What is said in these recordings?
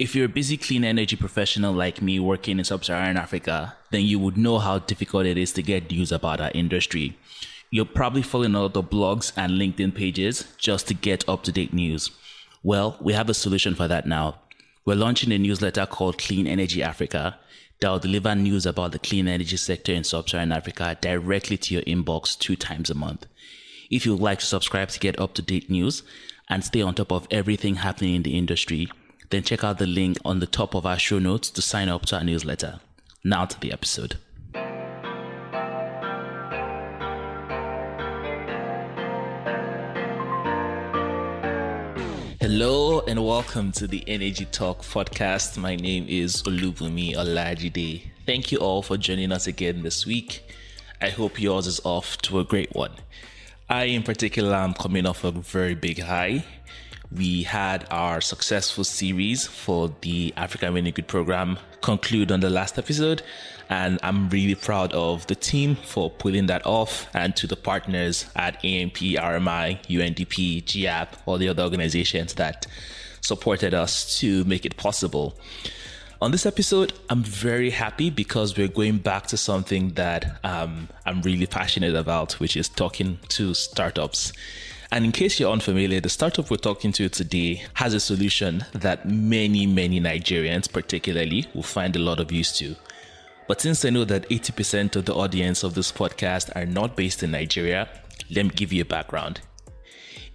If you're a busy clean energy professional like me working in sub-Saharan Africa, then you would know how difficult it is to get news about our industry. You're probably following all the blogs and LinkedIn pages just to get up-to-date news. Well, we have a solution for that now. We're launching a newsletter called Clean Energy Africa that will deliver news about the clean energy sector in sub-Saharan Africa directly to your inbox 2 times a month. If you would like to subscribe to get up-to-date news and stay on top of everything happening in the industry, then check out the link on the top of our show notes to sign up to our newsletter. Now to the episode. Hello and welcome to the Energy Talk podcast. My name is Olubunmi Olajide. Thank you all for joining us again this week. I hope yours is off to a great one. I in particular am coming off a very big high. We had our successful series for the African Winning Good program conclude on the last episode, and I'm really proud of the team for pulling that off, and to the partners at AMP, RMI, UNDP, GAP, all the other organizations that supported us to make it possible. On this episode, I'm very happy because we're going back to something that I'm really passionate about, which is talking to startups. And in case you're unfamiliar, the startup we're talking to today has a solution that many Nigerians particularly will find a lot of use to. But since I know that 80% of the audience of this podcast are not based in Nigeria, let me give you a background.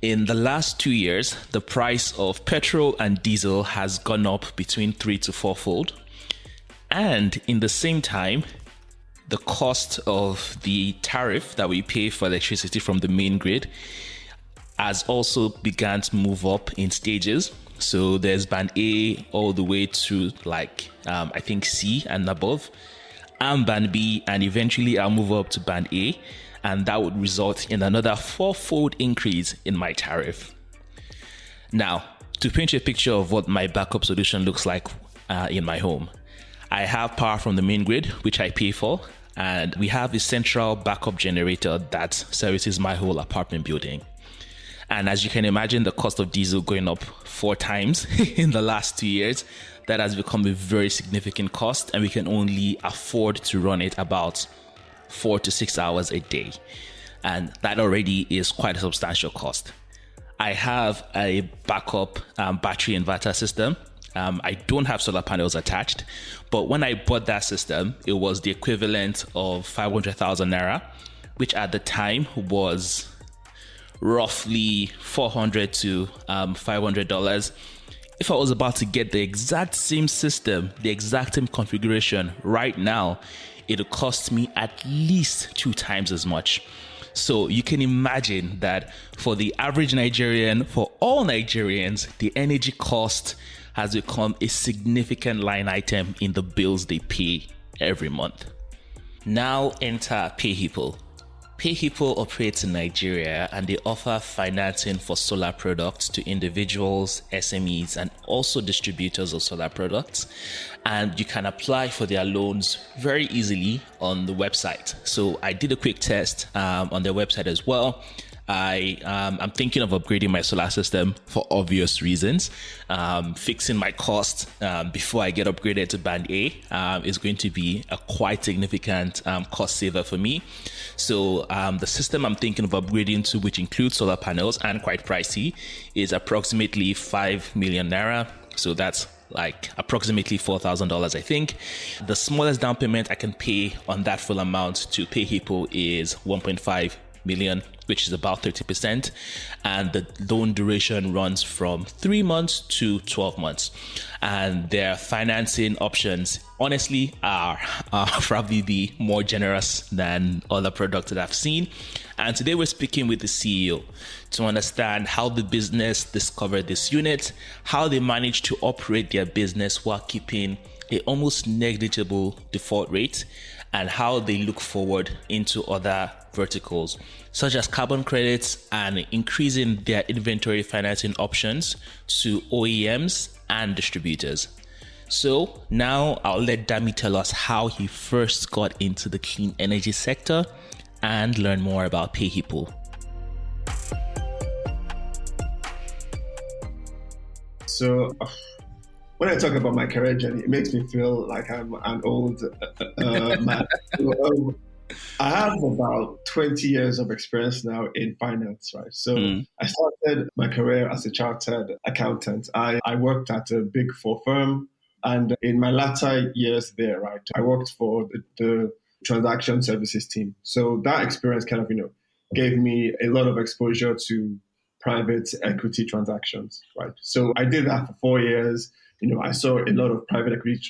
In the last 2 years, the price of petrol and diesel has gone up between 3 to 4-fold. And in the same time, the cost of the tariff that we pay for electricity from the main grid has also begun to move up in stages. So there's band A all the way to I think C and above. I'm band B, and eventually I'll move up to band A, and that would result in another 4-fold increase in my tariff. Now, to paint you a picture of what my backup solution looks like in my home, I have power from the main grid, which I pay for, and we have a central backup generator that services my whole apartment building. And as you can imagine, the cost of diesel going up 4 times in the last 2 years, that has become a very significant cost, and we can only afford to run it about 4 to 6 hours a day. And that already is quite a substantial cost. I have a backup battery inverter system. I don't have solar panels attached, but when I bought that system, it was the equivalent of 500,000 Naira, which at the time was roughly $400 to $500. If I was about to get the exact same system, the exact same configuration right now, it would cost me at least 2 times as much. So you can imagine that for the average Nigerian, for all Nigerians, the energy cost has become a significant line item in the bills they pay every month. Now enter Payhippo. Payhippo operates in Nigeria, and they offer financing for solar products to individuals, SMEs, and also distributors of solar products. And you can apply for their loans very easily on the website. So I did a quick test on their website as well. I'm thinking of upgrading my solar system for obvious reasons. Fixing my cost before I get upgraded to band A is going to be a quite significant cost saver for me. So the system I'm thinking of upgrading to, which includes solar panels and quite pricey, is approximately 5 million Naira. So that's like approximately $4,000, I think. The smallest down payment I can pay on that full amount to Payhippo is 1.5 million, which is about 30%, and the loan duration runs from 3 months to 12 months. And their financing options, honestly, are probably the more generous than other products that I've seen. And today we're speaking with the CEO to understand how the business discovered this unit, how they managed to operate their business while keeping a almost negligible default rate, and how they look forward into other verticals such as carbon credits and increasing their inventory financing options to OEMs and distributors. So now I'll let Dami tell us how he first got into the clean energy sector and learn more about Payhippo. So when I talk about my career journey, it makes me feel like I'm an old man. So, I have about 20 years of experience now in finance, right? So Hmm. I started my career as a chartered accountant. I worked at a big four firm. And in my latter years there, right, I worked for the transaction services team. So that experience kind of, gave me a lot of exposure to private equity transactions, right? So I did that for 4 years. I saw a lot of private equity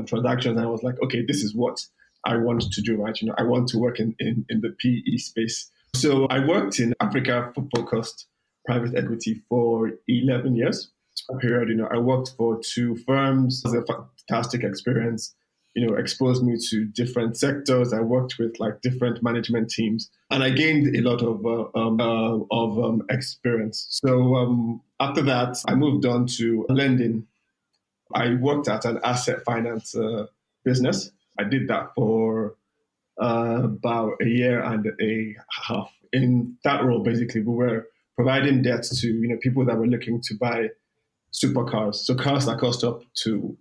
transactions, and I was like, okay, this is what I want to do, right? I want to work in the PE space. So I worked in Africa focused private equity for 11 years. A period, I worked for two firms. It was a fantastic experience. Exposed me to different sectors. I worked with like different management teams, and I gained a lot of experience. So after that, I moved on to lending. I worked at an asset finance business. I did that for about a year and a half. In that role, basically, we were providing debt to people that were looking to buy supercars, so cars that cost up to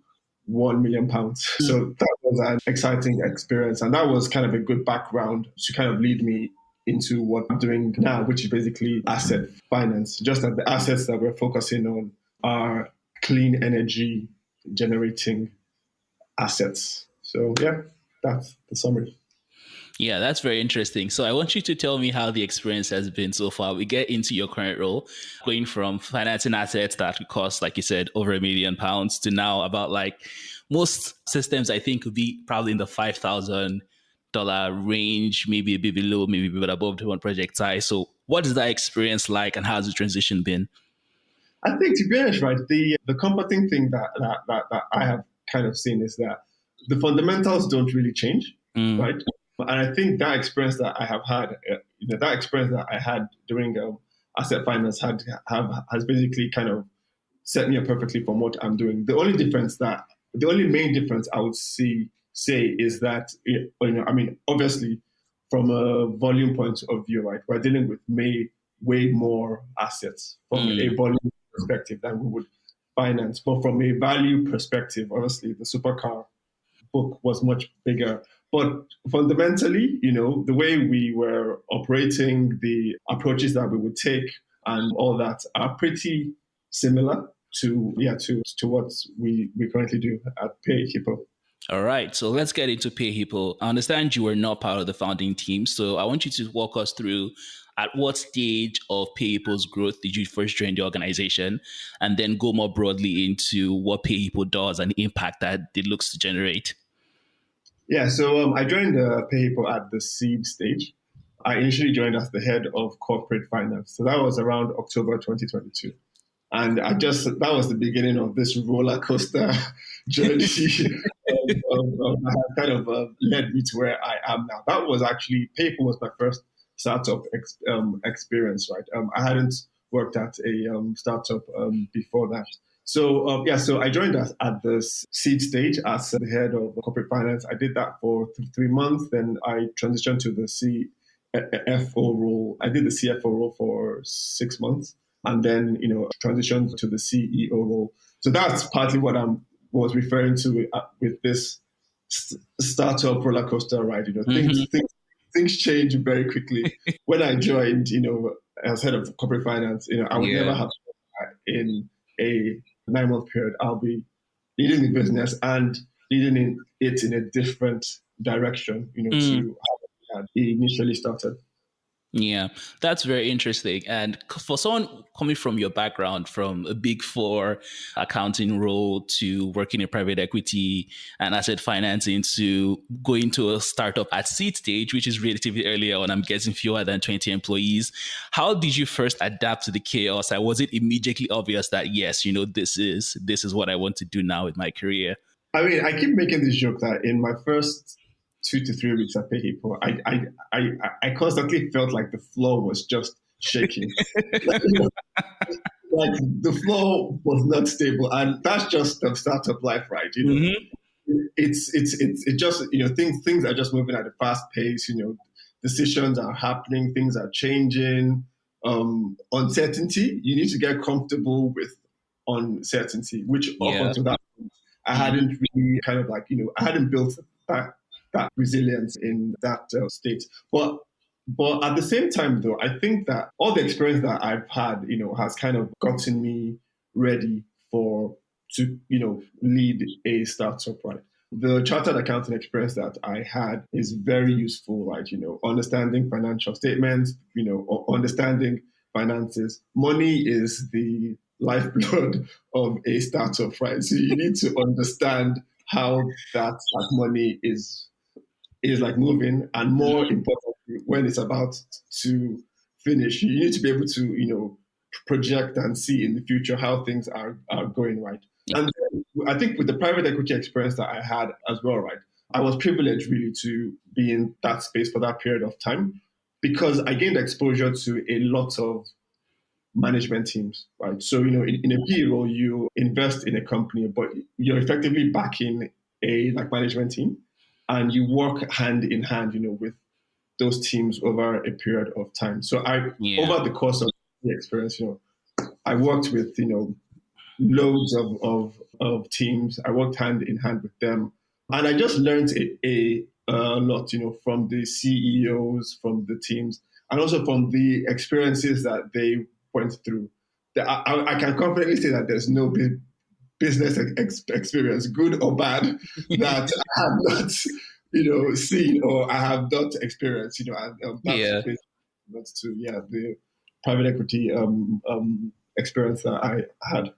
£1 million. So that was an exciting experience, and that was kind of a good background to kind of lead me into what I'm doing now, which is basically asset finance. Just that the assets that we're focusing on are clean energy generating assets. So yeah, that's the summary. Yeah, that's very interesting. So I want you to tell me how the experience has been so far. We get into your current role, going from financing assets that could cost, like you said, over £1 million to now about like most systems, I think, would be probably in the $5,000 range, maybe a bit below, maybe a bit above the one project size. So what is that experience like and how has the transition been? I think, to be honest, right, the comforting thing that I have kind of seen is that the fundamentals don't really change, Mm, right? And I think that experience that I have had, that experience that I had during asset finance has basically kind of set me up perfectly from what I'm doing. The only main difference I would say is that, I mean, obviously, from a volume point of view, right, we're dealing with way more assets from a mm, volume perspective than we would finance. But from a value perspective, obviously, the supercar book was much bigger. But fundamentally, the way we were operating, the approaches that we would take, and all that are pretty similar to what we currently do at Payhippo. All right, so let's get into Payhippo. I understand you were not part of the founding team, so I want you to walk us through at what stage of Payhippo's growth did you first join the organization, and then go more broadly into what Payhippo does and the impact that it looks to generate. Yeah, so I joined Payhippo at the seed stage. I initially joined as the head of corporate finance. So that was around October 2022. And that was the beginning of this roller coaster journey that kind of led me to where I am now. That was actually, Payhippo was my first startup experience, right? I hadn't worked at a startup before that. So so I joined us at the seed stage as the head of corporate finance. I did that for 3 months. Then I transitioned to the CFO role. I did the CFO role for 6 months, and then transitioned to the CEO role. So that's partly what I was referring to with this startup roller coaster ride. Mhm. Things change very quickly. When I joined, as head of corporate finance, I would never Yeah. have in a 9 month period. I'll be leading the business and leading it in a different direction, Mm. to how it initially started. Yeah, that's very interesting. And for someone coming from your background, from a big four accounting role to working in private equity and asset financing to going to a startup at seed stage, which is relatively earlier on, I'm guessing fewer than 20 employees. How did you first adapt to the chaos? And was it immediately obvious that yes, this is what I want to do now with my career? I mean, I keep making this joke that in my first 2 to 3 weeks at Payhippo, I constantly felt like the floor was just shaking. Like the floor was not stable, and that's just the startup life, right? Hmm. It just things are just moving at a fast pace. Decisions are happening, things are changing. Uncertainty. You need to get comfortable with uncertainty, which up Yeah. until that I Mm. hadn't really kind of like, I hadn't built that resilience in that state. But at the same time, though, I think that all the experience that I've had, has kind of gotten me ready for to, lead a startup, right? The chartered accounting experience that I had is very useful, right? Understanding financial statements, understanding finances. Money is the lifeblood of a startup, right? So you need to understand how that money is like moving, and more importantly, when it's about to finish, you need to be able to, project and see in the future how things are going, right? Yeah. And I think with the private equity experience that I had as well, right, I was privileged really to be in that space for that period of time because I gained exposure to a lot of management teams, right? So, in a PE role, you invest in a company, but you're effectively backing a like management team, and you work hand in hand, with those teams over a period of time. So Yeah. over the course of the experience, I worked with, loads of teams. I worked hand in hand with them. And I just learned a lot, from the CEOs, from the teams, and also from the experiences that they went through. I can confidently say that there's no business experience, good or bad, that I have not, seen or I have not experienced, and that's Yeah. basically that's to the private equity experience that I had.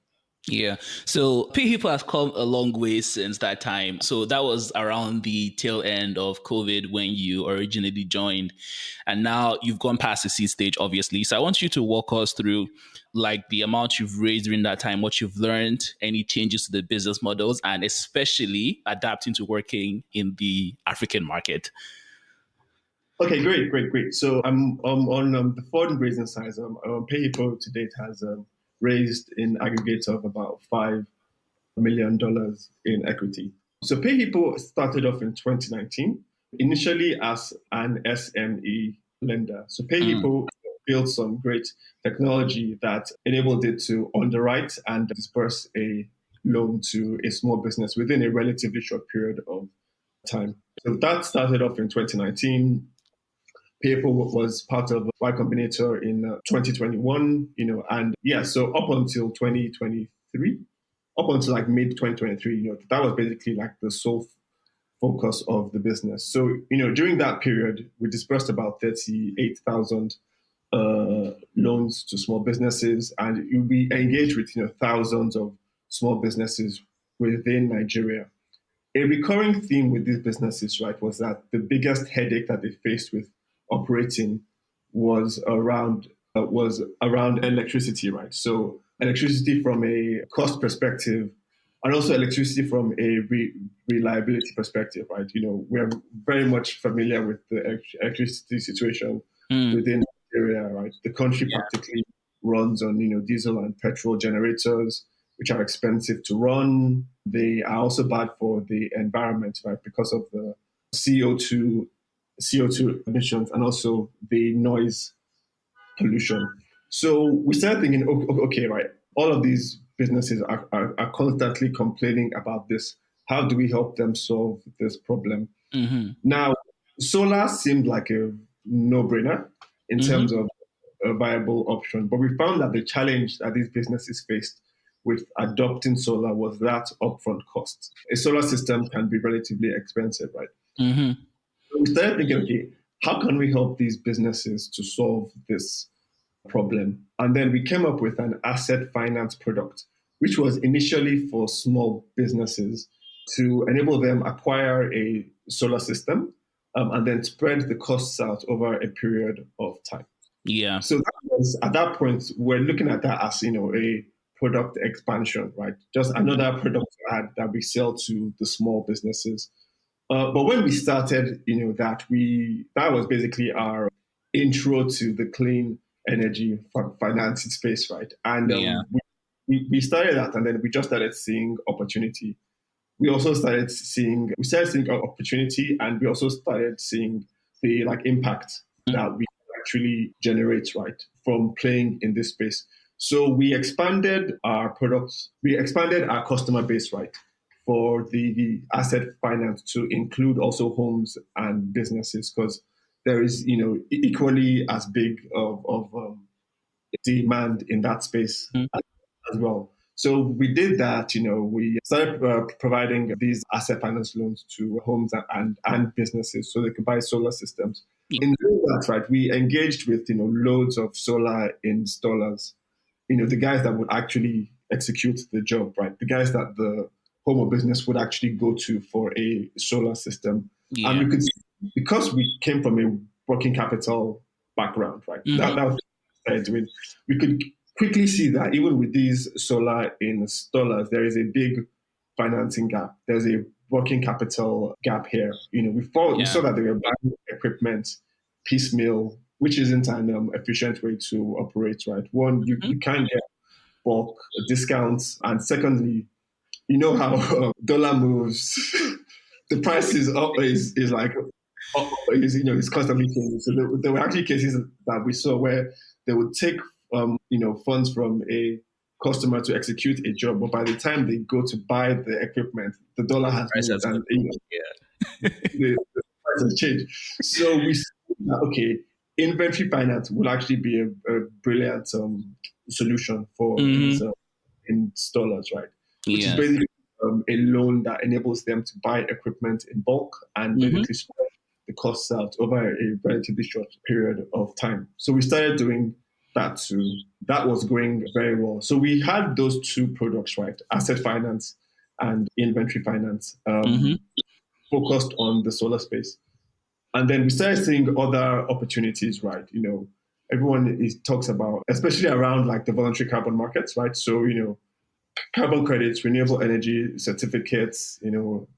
Yeah. So Payhippo has come a long way since that time. So that was around the tail end of COVID when you originally joined. And now you've gone past the seed stage, obviously. So I want you to walk us through like the amount you've raised during that time, what you've learned, any changes to the business models, and especially adapting to working in the African market. Okay, great, great, great. So I'm on the fundraising side. Payhippo to date has raised in aggregate of about $5 million in equity. So Payhippo started off in 2019, initially as an SME lender. So Mm. Payhippo built some great technology that enabled it to underwrite and disperse a loan to a small business within a relatively short period of time. So that started off in 2019. Payhippo was part of Y Combinator in 2021, and yeah, so up until 2023, up until like mid 2023, that was basically like the sole focus of the business. So, during that period, we disbursed about 38,000 loans to small businesses, and we engaged with, thousands of small businesses within Nigeria. A recurring theme with these businesses, right, was that the biggest headache that they faced with operating was around electricity, right? So electricity from a cost perspective, and also electricity from a reliability perspective, right? We're very much familiar with the electricity situation Mm. within Nigeria, right? The country Yeah. practically runs on diesel and petrol generators, which are expensive to run. They are also bad for the environment, right? Because of the CO2 emissions and also the noise pollution. So we started thinking, okay, right, all of these businesses are constantly complaining about this. How do we help them solve this problem? Mm-hmm. Now, solar seemed like a no-brainer in Mm-hmm. terms of a viable option, but we found that the challenge that these businesses faced with adopting solar was that upfront cost. A solar system can be relatively expensive, right? Mm-hmm. So we started thinking, okay, how can we help these businesses to solve this problem? And then we came up with an asset finance product, which was initially for small businesses to enable them acquire a solar system, and then spread the costs out over a period of time. Yeah. So that was, at that point, we're looking at that as a product expansion, right? Just another product add that we sell to the small businesses. But when we started, that was basically our intro to the clean energy financing space, right? And Yeah. we started that, and then we just started seeing opportunity. We started seeing opportunity, and we also started seeing the like impact that we actually generate, right, from playing in this space. So we expanded our products, we expanded our customer base, right, for the asset finance to include also homes and businesses, because there is, equally as big of demand in that space as well. So we did that. We started providing these asset finance loans to homes and businesses so they could buy solar systems. In doing that, right, we engaged with loads of solar installers, the guys that would actually execute the job, right, the guys that the home or business would actually go to for a solar system. Yeah. And we could, because we came from a working capital background, right, that was what we started doing. We could quickly see that even with these solar installers, there is a big financing gap. There's a working capital gap here. We saw that they were buying equipment piecemeal, which isn't an efficient way to operate, right? One, you can't get bulk discounts, and secondly, you know how dollar moves, the price is like it's constantly changing. So there were actually cases that we saw where they would take funds from a customer to execute a job, but by the time they go to buy the equipment, the dollar has moved and the price has changed. So we see that, okay, inventory finance will actually be a brilliant solution for these installers, right? Which is basically a loan that enables them to buy equipment in bulk and basically spread the costs out over a relatively short period of time. So we started doing that too. That was going very well. So we had those two products, right? Asset finance and inventory finance, focused on the solar space. And then we started seeing other opportunities, right? Everyone talks about, especially around like the voluntary carbon markets, right? So, carbon credits, renewable energy certificates,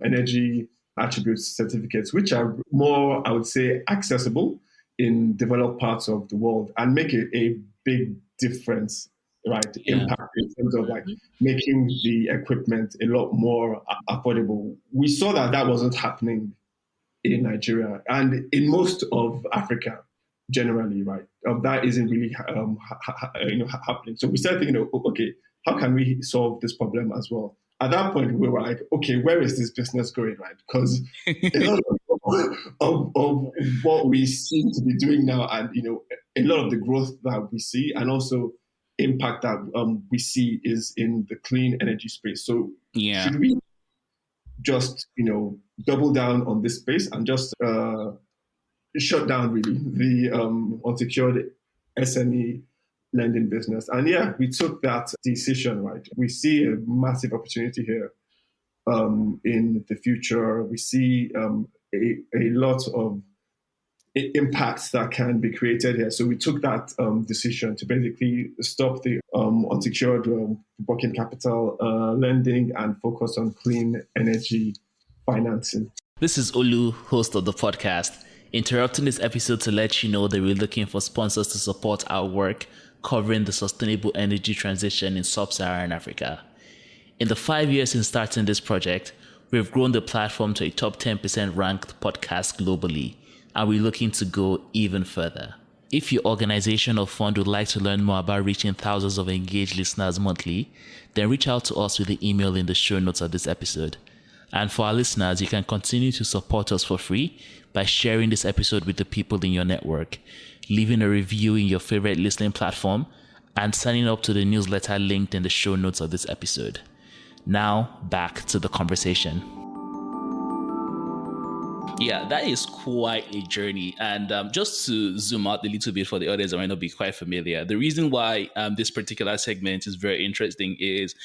energy attributes certificates, which are more, I would say, accessible in developed parts of the world and make a big difference, right? Impact in terms of like making the equipment a lot more affordable. We saw that wasn't happening in Nigeria and in most of Africa generally, right? That isn't really happening. So we started thinking, okay, how can we solve this problem as well? At that point, we were like, okay, where is this business going, right? Because a lot of what we seem to be doing now, and a lot of the growth that we see, and also impact that we see, is in the clean energy space. So should we just double down on this space and just shut down really the unsecured SME lending business? And we took that decision, right? We see a massive opportunity here in the future. We see a lot of impacts that can be created here. So we took that decision to basically stop the unsecured working capital lending and focus on clean energy financing. This is Olu, host of the podcast, interrupting this episode to let you know that we're looking for sponsors to support our work covering the sustainable energy transition in sub-Saharan Africa. In the 5 years since starting this project, we've grown the platform to a top 10% ranked podcast globally, and we're looking to go even further. If your organization or fund would like to learn more about reaching thousands of engaged listeners monthly, then reach out to us with the email in the show notes of this episode. And for our listeners, you can continue to support us for free by sharing this episode with the people in your network, leaving a review in your favorite listening platform, and signing up to the newsletter linked in the show notes of this episode. Now, back to the conversation. Yeah, that is quite a journey. And just to zoom out a little bit for the audience that might not be quite familiar, the reason why this particular segment is very interesting is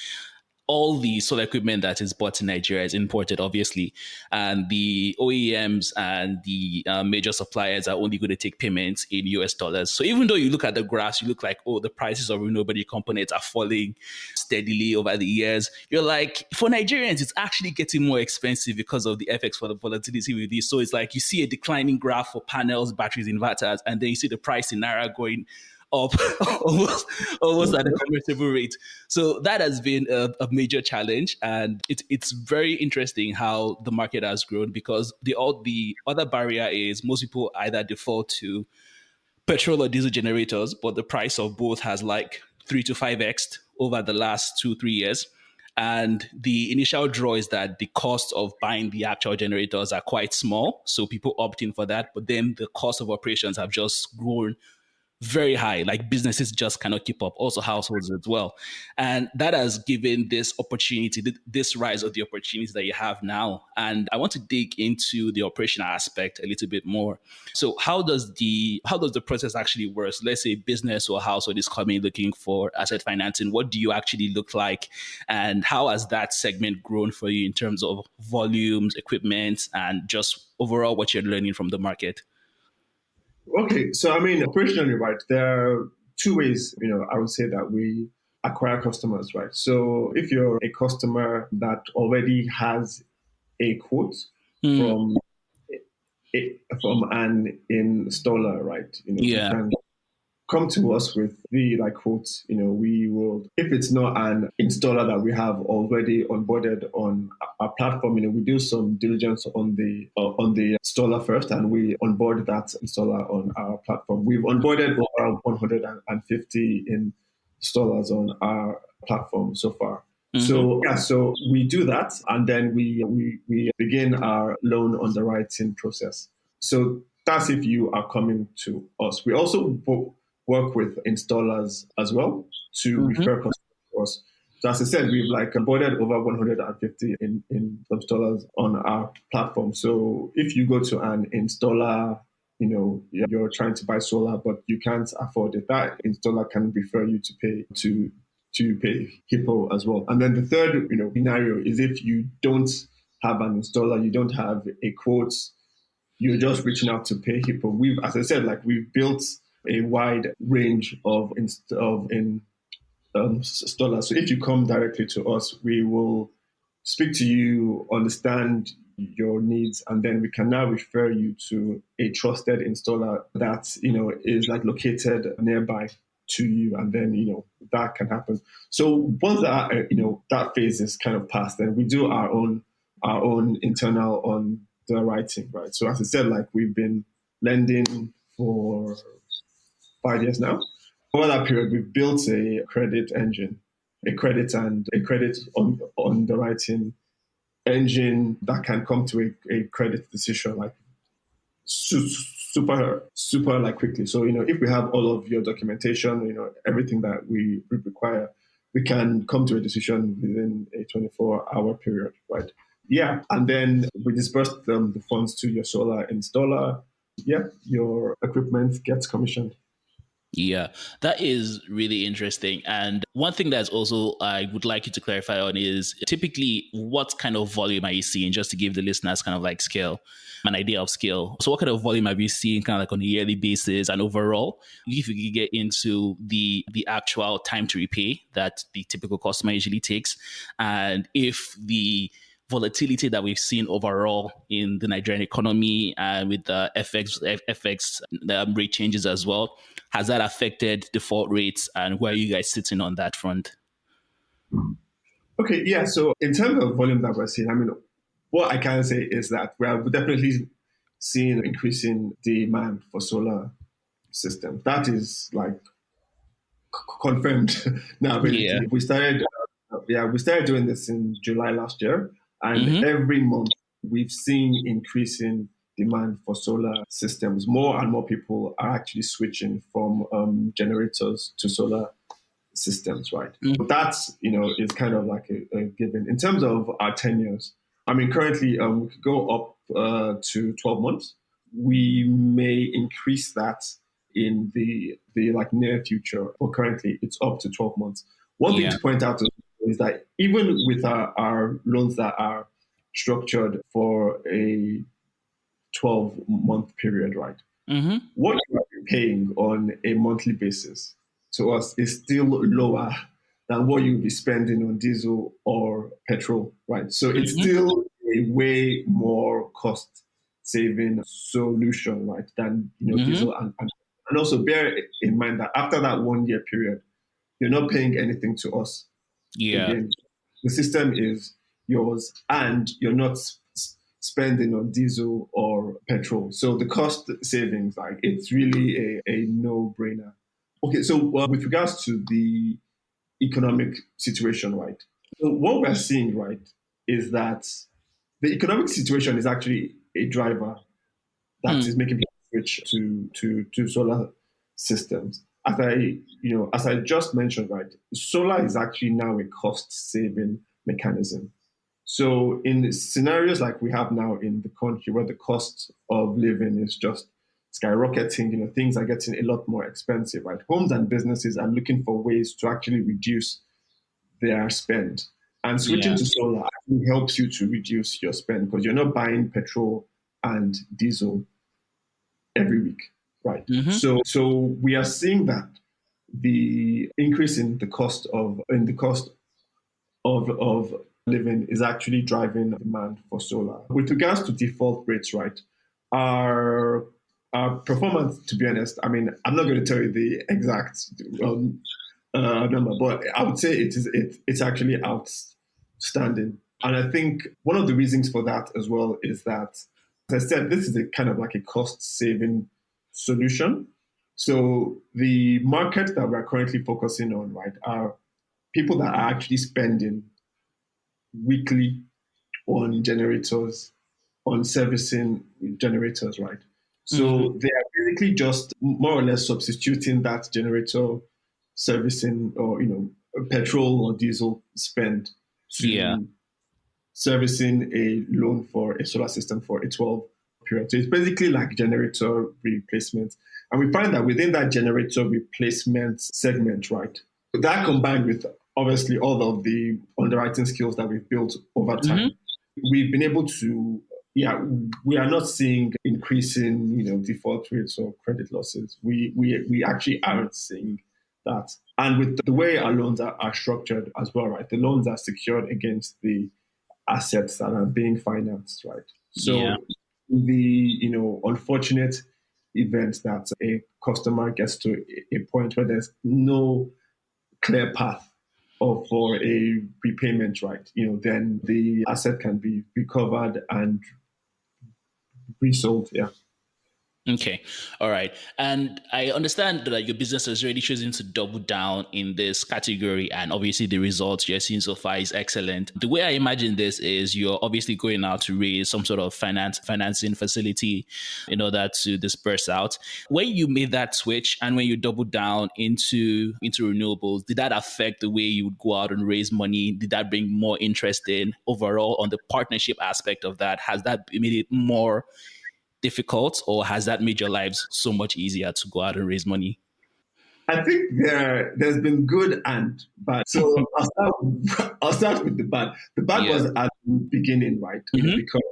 all the solar equipment that is bought in Nigeria is imported, obviously, and the OEMs and the major suppliers are only going to take payments in US dollars. So even though you look at the graphs, you look like, oh, the prices of renewable components are falling steadily over the years. You're like, for Nigerians, it's actually getting more expensive because of the FX for the volatility with this. So it's like you see a declining graph for panels, batteries, inverters, and then you see the price in Naira going up almost at a comparable rate. So that has been a major challenge, and it's very interesting how the market has grown, because the other barrier is most people either default to petrol or diesel generators, but the price of both has like 3 to 5x over the last 2-3 years. And the initial draw is that the cost of buying the actual generators are quite small. So people opt in for that. But then the cost of operations have just grown very high. Like businesses just cannot keep up, also households as well. And that has given this opportunity, this rise of the opportunities that you have now. And I want to dig into the operational aspect a little bit more. So how does the process actually work? So let's say business or household is coming looking for asset financing. What do you actually look like? And how has that segment grown for you in terms of volumes, equipment, and just overall what you're learning from the market? Okay, so I mean, operationally, right, there are two ways, I would say that we acquire customers, right? So if you're a customer that already has a quote Mm, from from an installer, right, you yeah. can come to us with the like quotes. We will, if it's not an installer that we have already onboarded on our platform, we do some diligence on the installer first, and we onboard that installer on our platform. We've onboarded over 150 installers on our platform so far. Mm-hmm. So yeah, so we do that, and then we begin our loan underwriting process. So that's if you are coming to us. We also work with installers as well to refer customers to us. So as I said, we've like onboarded over 150 in installers on our platform. So if you go to an installer, you're trying to buy solar, but you can't afford it, that installer can refer you to pay Hippo as well. And then the third, scenario is if you don't have an installer, you don't have a quote, you're just reaching out to pay Hippo. As I said, like we've built a wide range of dollars. So if you come directly to us, we will speak to you, understand your needs, and then we can now refer you to a trusted installer that is like located nearby to you, and then that can happen. So once that phase is kind of passed, then we do our own internal on the writing, right? So as I said, like we've been lending for 5 years now. Over that period, we've built a credit engine, a credit on the writing engine that can come to a credit decision like super, super like quickly. So, if we have all of your documentation, everything that we require, we can come to a decision within a 24-hour period, right? Yeah. And then we disperse the funds to your solar installer. Yeah. Your equipment gets commissioned. Yeah, that is really interesting. And one thing that's also I would like you to clarify on is typically what kind of volume are you seeing, just to give the listeners kind of like scale, an idea of scale. So what kind of volume have you seen kind of like on a yearly basis and overall, if you could get into the actual time to repay that the typical customer usually takes, and if the volatility that we've seen overall in the Nigerian economy and with the FX rate changes as well, has that affected default rates, and where are you guys sitting on that front? Okay, yeah. So in terms of volume that we're seeing, I mean, what I can say is that we are definitely seeing increasing demand for solar systems. That is like confirmed now. Yeah. Basically, we started doing this in July last year, and Mm-hmm. every month we've seen increasing demand for solar systems. More and more people are actually switching from generators to solar systems, right? But that's, is kind of like a given. In terms of our tenures, I mean, currently we could go up to 12 months. We may increase that in the like near future, but currently it's up to 12 months. One thing Yeah. to point out is that even with our loans that are structured for a 12-month period, right? Mm-hmm. What you are paying on a monthly basis to us is still lower than what you'll be spending on diesel or petrol, right? So it's Mm-hmm. still a way more cost saving solution, right, than Mm-hmm. diesel and also bear in mind that after that 1 year period, you're not paying anything to us Yeah. again. The system is yours, and you're not spending on diesel or petrol. So the cost savings, like it's really a no-brainer. Okay, so with regards to the economic situation, right? So what we're seeing, right, is that the economic situation is actually a driver that Hmm. is making people switch to solar systems. As I just mentioned, right, solar is actually now a cost saving mechanism. So in scenarios like we have now in the country where the cost of living is just skyrocketing, things are getting a lot more expensive, right? Homes and businesses are looking for ways to actually reduce their spend. And switching Yeah. to solar actually helps you to reduce your spend because you're not buying petrol and diesel every week, right? Hmm. So we are seeing that the increase in the cost of living is actually driving demand for solar. With regards to default rates, right? Our our performance, to be honest, I mean, I'm not going to tell you the exact number, but I would say it's actually outstanding. And I think one of the reasons for that as well is that, as I said, this is a kind of like a cost saving solution. So the market that we're currently focusing on, right, are people that are actually spending weekly on generators, on servicing generators, right? Hmm. So they are basically just more or less substituting that generator servicing or petrol or diesel spend Yeah. to servicing a loan for a solar system for a 12 period. So it's basically like generator replacement. And we find that within that generator replacement segment, right, that combined with obviously all of the underwriting skills that we've built over Hmm. time, we've been able to, yeah, we are not seeing increasing, default rates or credit losses. We actually aren't seeing that. And with the way our loans are structured as well, right? The loans are secured against the assets that are being financed, right? Yeah. So the unfortunate event that a customer gets to a point where there's no clear path or for a repayment, right? Then the asset can be recovered and resold. Yeah. Okay. All right. And I understand that your business has really chosen to double down in this category. And obviously, the results you're seeing so far is excellent. The way I imagine this is you're obviously going out to raise some sort of financing facility in order to disperse out. When you made that switch and when you doubled down into renewables, did that affect the way you would go out and raise money? Did that bring more interest in overall on the partnership aspect of that? Has that made it more difficult, or has that made your lives so much easier to go out and raise money? I think there's been good and bad. So I'll start with the bad. The bad Yeah. was at the beginning, right? Hmm. Because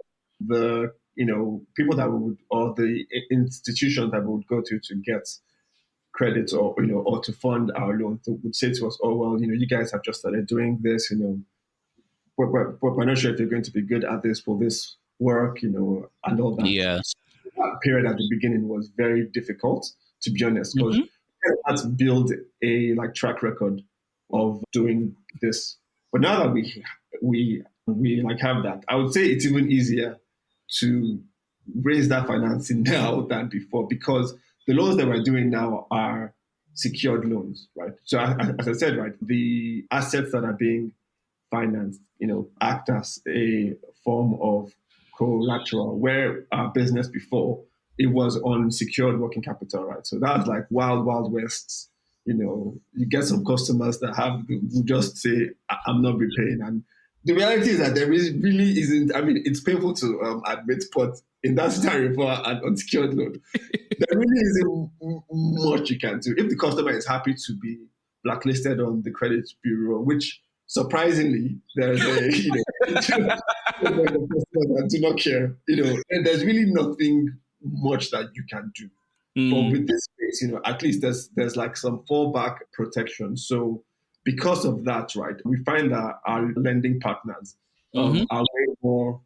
the people that we would or the institutions that we would go to get credit or or to fund our loan would say to us, oh well, you guys have just started doing this, we're not sure if you're going to be good at this. Will this work, and all that. Yeah. That period at the beginning was very difficult, to be honest, because Hmm. we had to build a like track record of doing this. But now that we like have that, I would say it's even easier to raise that financing now than before because the loans that we're doing now are secured loans, right? So as I said, right, the assets that are being financed, act as a form of collateral. Where our business before, it was on secured working capital, right? So that's like wild, wild west. You get some customers that who just say, "I'm not repaying," and the reality is that really isn't. I mean, it's painful to admit, but in that scenario for an unsecured loan, there really isn't much you can do. If the customer is happy to be blacklisted on the credit bureau, which surprisingly there's a customers that do not care, and there's really nothing much that you can do. But Mm. with this space, at least there's like some fallback protection. So because of that, right, we find that our lending partners Hmm. are way more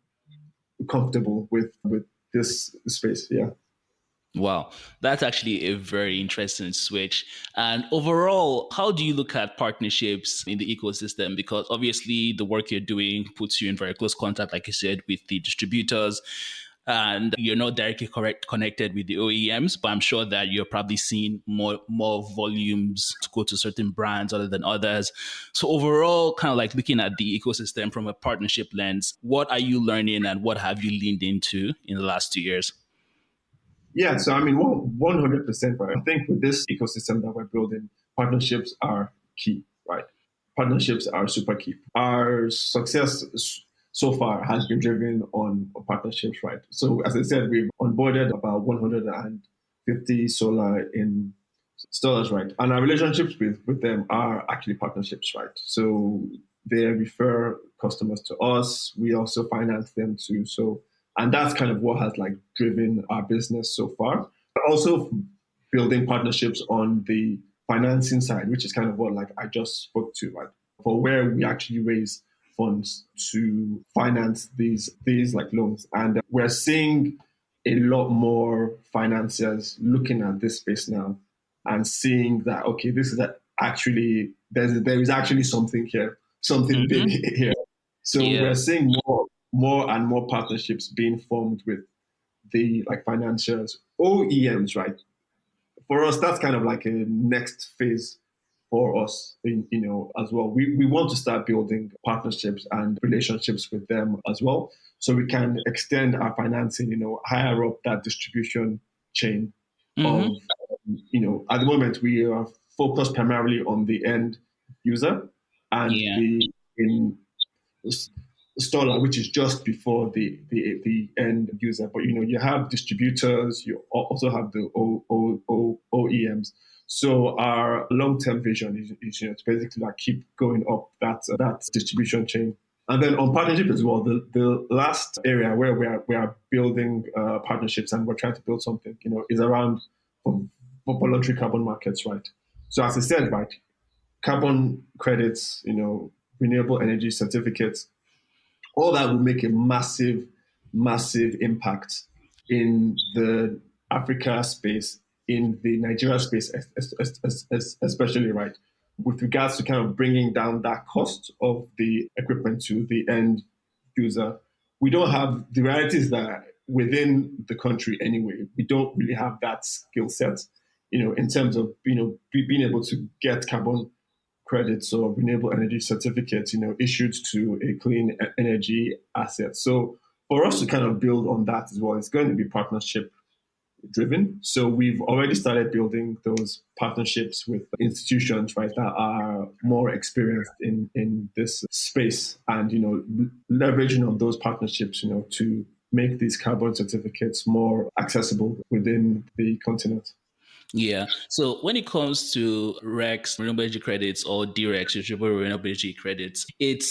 comfortable with this space. Yeah. Wow, that's actually a very interesting switch. And overall, how do you look at partnerships in the ecosystem? Because obviously, the work you're doing puts you in very close contact, like you said, with the distributors. and you're not directly connected with the OEMs, but I'm sure that you're probably seeing more volumes to go to certain brands other than others. So overall, kind of like looking at the ecosystem from a partnership lens, what are you learning and what have you leaned into in the last 2 years? Yeah, so I mean, 100%, right? I think with this ecosystem that we're building, partnerships are key, right? Partnerships are super key. Our success so far has been driven on partnerships, right? So as I said, we've onboarded about 150 solar installers, right? And our relationships with them are actually partnerships, right? So they refer customers to us. We also finance them too. So, and that's kind of what has like driven our business so far. But also building partnerships on the financing side, which is kind of what like I just spoke to, right? For where we actually raise funds to finance these like loans. And we're seeing a lot more financiers looking at this space now and seeing that, okay, this is actually, there is actually something here, something big here. So we're seeing more and more partnerships being formed with the like financiers, OEMs, right? For us, that's kind of like a next phase for us, as well. We want to start building partnerships and relationships with them as well, so we can extend our financing, higher up that distribution chain of, at the moment we are focused primarily on the end user and the in installer, which is just before the end user. But you have distributors, you also have the OEMs. So our long-term vision is to basically like keep going up that distribution chain. And then on partnership as well, the last area where we are building partnerships and we're trying to build something, is around for voluntary carbon markets, right? So as I said, right, carbon credits, renewable energy certificates, all that will make a massive, massive impact in the Africa space, in the Nigeria space, especially, right? With regards to kind of bringing down that cost of the equipment to the end user. We don't have, the reality is that within the country anyway, we don't really have that skill set, in terms of, being able to get carbon credits or renewable energy certificates, issued to a clean energy asset. So for us to kind of build on that as well, it's going to be partnership driven. So we've already started building those partnerships with institutions, right, that are more experienced in this space, and leveraging on those partnerships, to make these carbon certificates more accessible within the continent. Yeah. So when it comes to RECs, renewable energy credits, or DRECs, renewable energy credits, it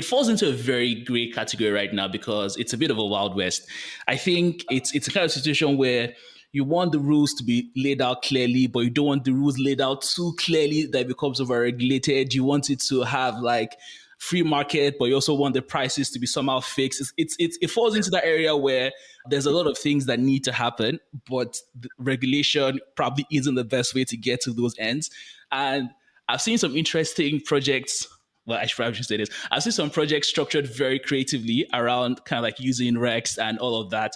falls into a very gray category right now because it's a bit of a wild west. I think it's a kind of situation where you want the rules to be laid out clearly, but you don't want the rules laid out too clearly that it becomes overregulated. You want it to have like free market, but you also want the prices to be somehow fixed. It falls into that area where there's a lot of things that need to happen, but the regulation probably isn't the best way to get to those ends. And I've seen some interesting projects. Well, I should probably say this. I've seen some projects structured very creatively around kind of like using Rex and all of that.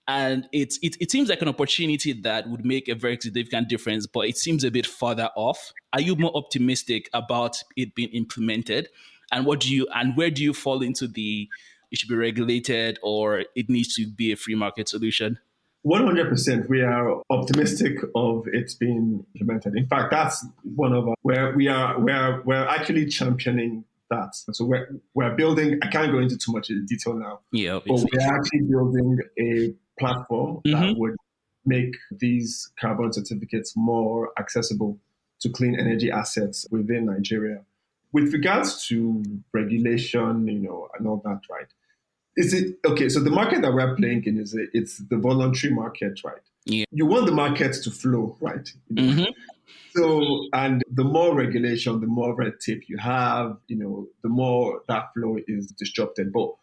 And it seems like an opportunity that would make a very significant difference, but it seems a bit further off. Are you more optimistic about it being implemented? And where do you fall into the it should be regulated or it needs to be a free market solution? 100%, we are optimistic of it being implemented. In fact, that's one of our, where we're actually championing that. So we're building. I can't go into too much detail now. Yeah, but we're actually building a platform that would make these carbon certificates more accessible to clean energy assets within Nigeria. With regards to regulation, and all that, right? Is it okay? So the market that we're playing in it's the voluntary market, right? Yeah. You want the market to flow, right? So, and the more regulation, the more red tape you have, the more that flow is disrupted. But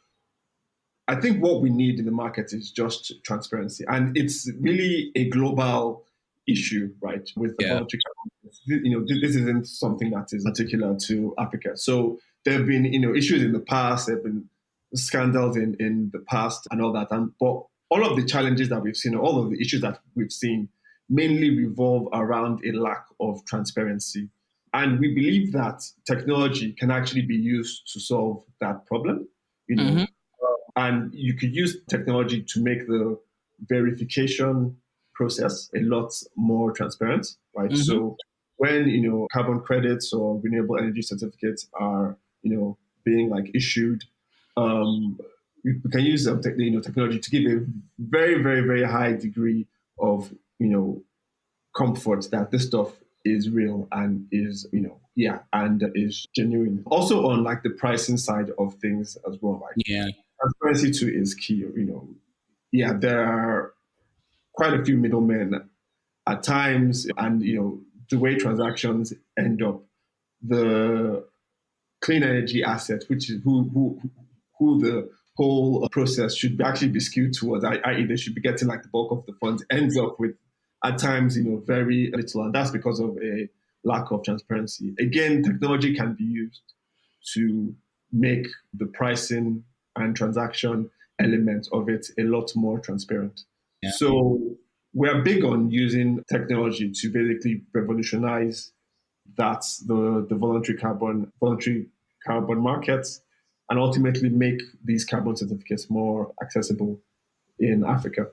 I think what we need in the market is just transparency, and it's really a global issue, right? With the voluntary, this isn't something that is particular to Africa. So there have been, issues in the past. There have been scandals in the past and all that. But all of the challenges that we've seen, all of the issues that we've seen, mainly revolve around a lack of transparency. And we believe that technology can actually be used to solve that problem. You know, and you could use technology to make the verification process a lot more transparent, right? So when carbon credits or renewable energy certificates are being like issued, we can use technology to give a very, very, very high degree of comfort that this stuff is real and is and is genuine. Also on like the pricing side of things as well, like transparency too is key. There are quite a few middlemen at times, and the way transactions end up, the clean energy assets, which is who the whole process should actually be skewed towards, i.e. they should be getting like the bulk of the funds, ends up with at times very little, and that's because of a lack of transparency. Again, technology can be used to make the pricing and transaction element of it a lot more transparent. So we're big on using technology to basically revolutionize the voluntary carbon markets, and ultimately make these carbon certificates more accessible in Africa.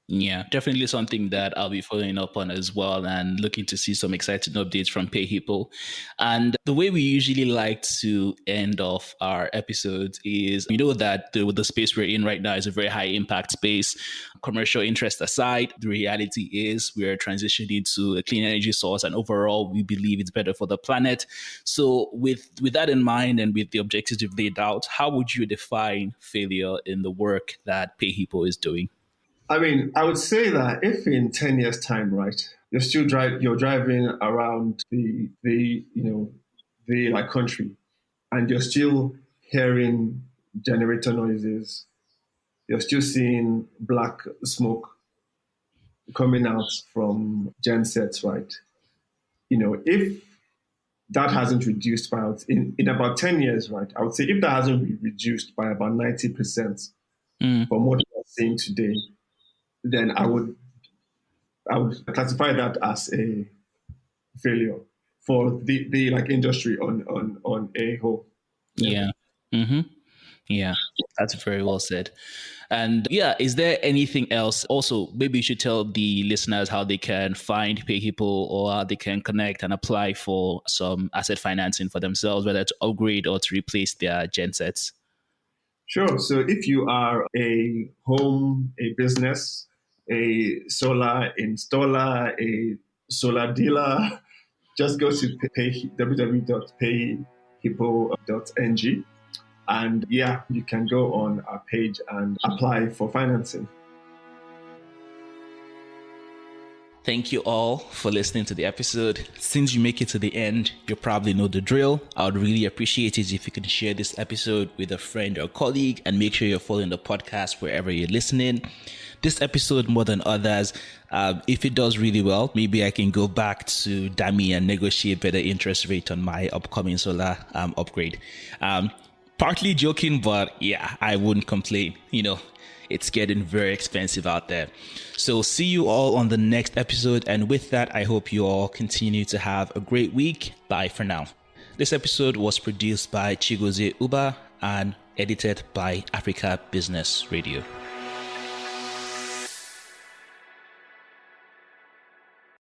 Yeah, definitely something that I'll be following up on as well, and looking to see some exciting updates from Payhippo. And the way we usually like to end off our episodes is, that the space we're in right now is a very high impact space. Commercial interest aside, the reality is we're transitioning to a clean energy source, and overall we believe it's better for the planet. So with that in mind, and with the objectives you've laid out, how would you define failure in the work that Payhippo is doing? I mean, I would say that if in 10 years' time, right, you're driving around the like country, and you're still hearing generator noises, you're still seeing black smoke coming out from gensets, right? If that hasn't reduced by in about 10 years, right, I would say if that hasn't been reduced by about 90% from what we're seeing today, then I would classify that as a failure for the like industry on a whole. Yeah. Yeah, that's very well said. And is there anything else? Also, maybe you should tell the listeners how they can find Payhippo, or how they can connect and apply for some asset financing for themselves, whether to upgrade or to replace their gensets. Sure. So if you are a home, a business, a solar installer, a solar dealer, just go to www.payhippo.ng, and you can go on our page and apply for financing. Thank you all for listening to the episode. Since you make it to the end, you probably know the drill. I would really appreciate it if you can share this episode with a friend or colleague, and make sure you're following the podcast wherever you're listening. This episode, more than others, if it does really well, maybe I can go back to Dami and negotiate better interest rate on my upcoming solar upgrade. Partly joking, but I wouldn't complain. It's getting very expensive out there. So see you all on the next episode. And with that, I hope you all continue to have a great week. Bye for now. This episode was produced by Chigozie Uba and edited by Africa Business Radio.